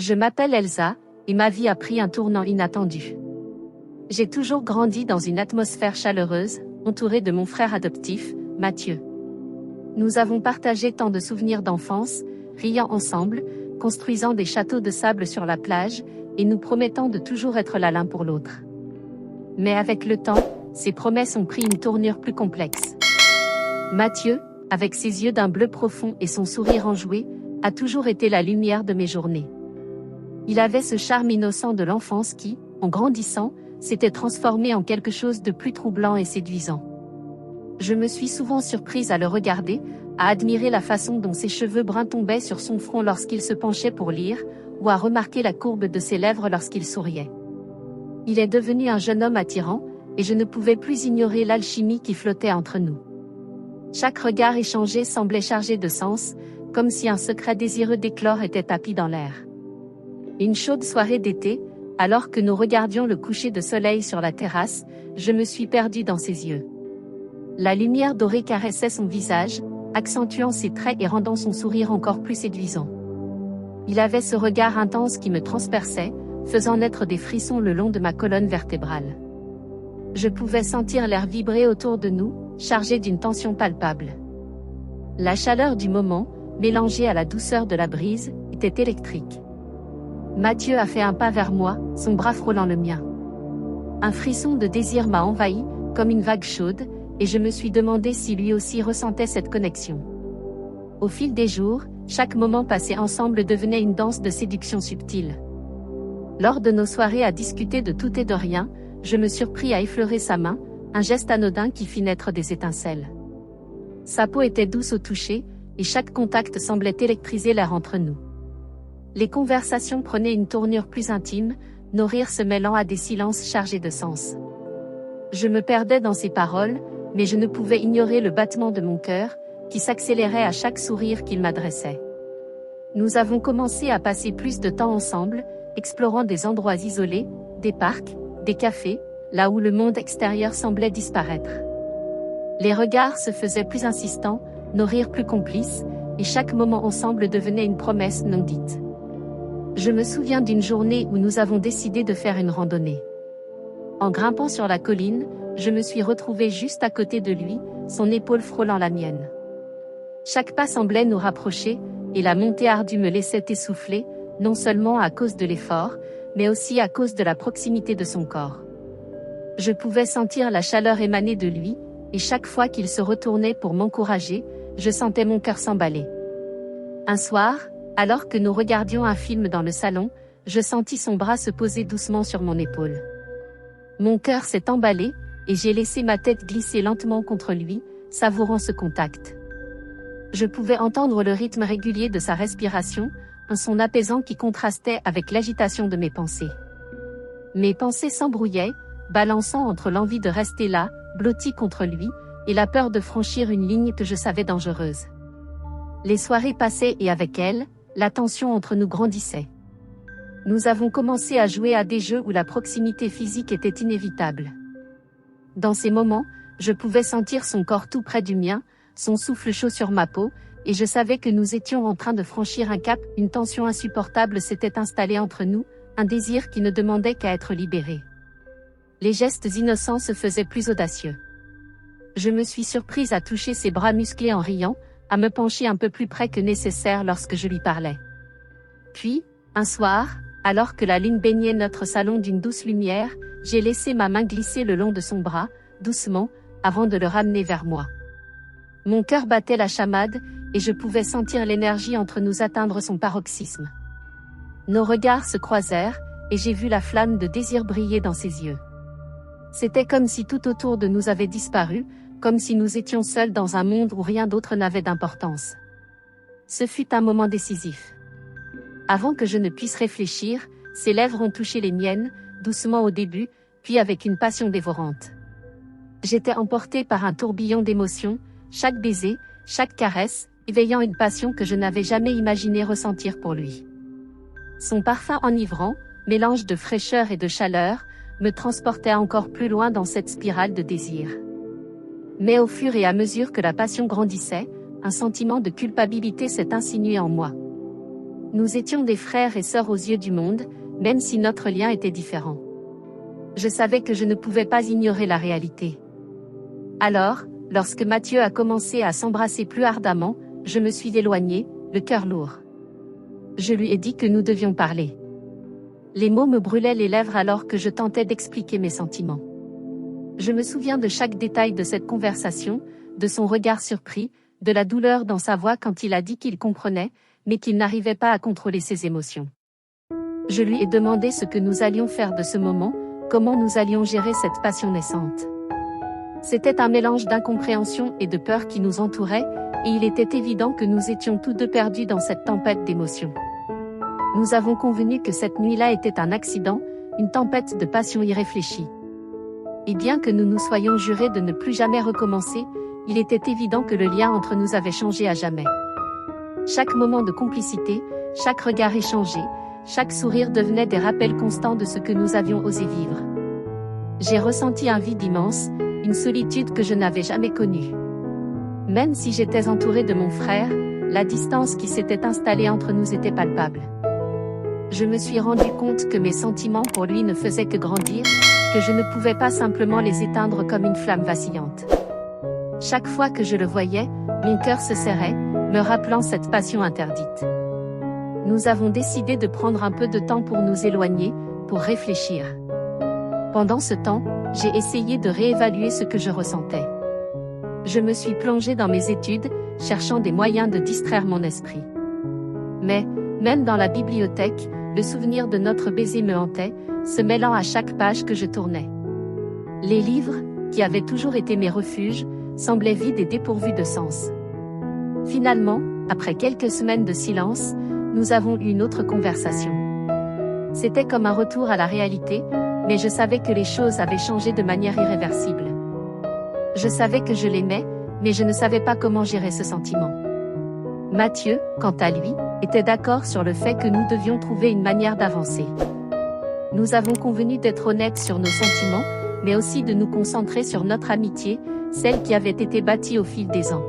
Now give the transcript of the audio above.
Je m'appelle Elsa, et ma vie a pris un tournant inattendu. J'ai toujours grandi dans une atmosphère chaleureuse, entourée de mon frère adoptif, Mathieu. Nous avons partagé tant de souvenirs d'enfance, riant ensemble, construisant des châteaux de sable sur la plage, et nous promettant de toujours être là l'un pour l'autre. Mais avec le temps, ces promesses ont pris une tournure plus complexe. Mathieu, avec ses yeux d'un bleu profond et son sourire enjoué, a toujours été la lumière de mes journées. Il avait ce charme innocent de l'enfance qui, en grandissant, s'était transformé en quelque chose de plus troublant et séduisant. Je me suis souvent surprise à le regarder, à admirer la façon dont ses cheveux bruns tombaient sur son front lorsqu'il se penchait pour lire, ou à remarquer la courbe de ses lèvres lorsqu'il souriait. Il est devenu un jeune homme attirant, et je ne pouvais plus ignorer l'alchimie qui flottait entre nous. Chaque regard échangé semblait chargé de sens, comme si un secret désireux d'éclore était tapi dans l'air. Une chaude soirée d'été, alors que nous regardions le coucher de soleil sur la terrasse, je me suis perdue dans ses yeux. La lumière dorée caressait son visage, accentuant ses traits et rendant son sourire encore plus séduisant. Il avait ce regard intense qui me transperçait, faisant naître des frissons le long de ma colonne vertébrale. Je pouvais sentir l'air vibrer autour de nous, chargé d'une tension palpable. La chaleur du moment, mélangée à la douceur de la brise, était électrique. Mathieu a fait un pas vers moi, son bras frôlant le mien. Un frisson de désir m'a envahi, comme une vague chaude, et je me suis demandé si lui aussi ressentait cette connexion. Au fil des jours, chaque moment passé ensemble devenait une danse de séduction subtile. Lors de nos soirées à discuter de tout et de rien, je me surpris à effleurer sa main, un geste anodin qui fit naître des étincelles. Sa peau était douce au toucher, et chaque contact semblait électriser l'air entre nous. Les conversations prenaient une tournure plus intime, nos rires se mêlant à des silences chargés de sens. Je me perdais dans ses paroles, mais je ne pouvais ignorer le battement de mon cœur, qui s'accélérait à chaque sourire qu'il m'adressait. Nous avons commencé à passer plus de temps ensemble, explorant des endroits isolés, des parcs, des cafés, là où le monde extérieur semblait disparaître. Les regards se faisaient plus insistants, nos rires plus complices, et chaque moment ensemble devenait une promesse non dite. Je me souviens d'une journée où nous avons décidé de faire une randonnée. En grimpant sur la colline, je me suis retrouvée juste à côté de lui, son épaule frôlant la mienne. Chaque pas semblait nous rapprocher, et la montée ardue me laissait essouffler, non seulement à cause de l'effort, mais aussi à cause de la proximité de son corps. Je pouvais sentir la chaleur émaner de lui, et chaque fois qu'il se retournait pour m'encourager, je sentais mon cœur s'emballer. Un soir, alors que nous regardions un film dans le salon, je sentis son bras se poser doucement sur mon épaule. Mon cœur s'est emballé, et j'ai laissé ma tête glisser lentement contre lui, savourant ce contact. Je pouvais entendre le rythme régulier de sa respiration, un son apaisant qui contrastait avec l'agitation de mes pensées. Mes pensées s'embrouillaient, balançant entre l'envie de rester là, blottie contre lui, et la peur de franchir une ligne que je savais dangereuse. Les soirées passaient et avec elles, la tension entre nous grandissait. Nous avons commencé à jouer à des jeux où la proximité physique était inévitable. Dans ces moments, je pouvais sentir son corps tout près du mien, son souffle chaud sur ma peau, et je savais que nous étions en train de franchir un cap, une tension insupportable s'était installée entre nous, un désir qui ne demandait qu'à être libéré. Les gestes innocents se faisaient plus audacieux. Je me suis surprise à toucher ses bras musclés en riant, à me pencher un peu plus près que nécessaire lorsque je lui parlais. Puis, un soir, alors que la lune baignait notre salon d'une douce lumière, j'ai laissé ma main glisser le long de son bras, doucement, avant de le ramener vers moi. Mon cœur battait la chamade, et je pouvais sentir l'énergie entre nous atteindre son paroxysme. Nos regards se croisèrent, et j'ai vu la flamme de désir briller dans ses yeux. C'était comme si tout autour de nous avait disparu, comme si nous étions seuls dans un monde où rien d'autre n'avait d'importance. Ce fut un moment décisif. Avant que je ne puisse réfléchir, ses lèvres ont touché les miennes, doucement au début, puis avec une passion dévorante. J'étais emportée par un tourbillon d'émotions, chaque baiser, chaque caresse, éveillant une passion que je n'avais jamais imaginé ressentir pour lui. Son parfum enivrant, mélange de fraîcheur et de chaleur, me transportait encore plus loin dans cette spirale de désir. Mais au fur et à mesure que la passion grandissait, un sentiment de culpabilité s'est insinué en moi. Nous étions des frères et sœurs aux yeux du monde, même si notre lien était différent. Je savais que je ne pouvais pas ignorer la réalité. Alors, lorsque Mathieu a commencé à s'embrasser plus ardemment, je me suis éloignée, le cœur lourd. Je lui ai dit que nous devions parler. Les mots me brûlaient les lèvres alors que je tentais d'expliquer mes sentiments. Je me souviens de chaque détail de cette conversation, de son regard surpris, de la douleur dans sa voix quand il a dit qu'il comprenait, mais qu'il n'arrivait pas à contrôler ses émotions. Je lui ai demandé ce que nous allions faire de ce moment, comment nous allions gérer cette passion naissante. C'était un mélange d'incompréhension et de peur qui nous entourait, et il était évident que nous étions tous deux perdus dans cette tempête d'émotions. Nous avons convenu que cette nuit-là était un accident, une tempête de passion irréfléchie. Et bien que nous nous soyons jurés de ne plus jamais recommencer, il était évident que le lien entre nous avait changé à jamais. Chaque moment de complicité, chaque regard échangé, chaque sourire devenait des rappels constants de ce que nous avions osé vivre. J'ai ressenti un vide immense, une solitude que je n'avais jamais connue. Même si j'étais entourée de mon frère, la distance qui s'était installée entre nous était palpable. Je me suis rendu compte que mes sentiments pour lui ne faisaient que grandir, que je ne pouvais pas simplement les éteindre comme une flamme vacillante. Chaque fois que je le voyais, mon cœur se serrait, me rappelant cette passion interdite. Nous avons décidé de prendre un peu de temps pour nous éloigner, pour réfléchir. Pendant ce temps, j'ai essayé de réévaluer ce que je ressentais. Je me suis plongée dans mes études, cherchant des moyens de distraire mon esprit. Mais, même dans la bibliothèque, le souvenir de notre baiser me hantait, se mêlant à chaque page que je tournais. Les livres, qui avaient toujours été mes refuges, semblaient vides et dépourvus de sens. Finalement, après quelques semaines de silence, nous avons eu une autre conversation. C'était comme un retour à la réalité, mais je savais que les choses avaient changé de manière irréversible. Je savais que je l'aimais, mais je ne savais pas comment gérer ce sentiment. Mathieu, quant à lui, était d'accord sur le fait que nous devions trouver une manière d'avancer. Nous avons convenu d'être honnêtes sur nos sentiments, mais aussi de nous concentrer sur notre amitié, celle qui avait été bâtie au fil des ans.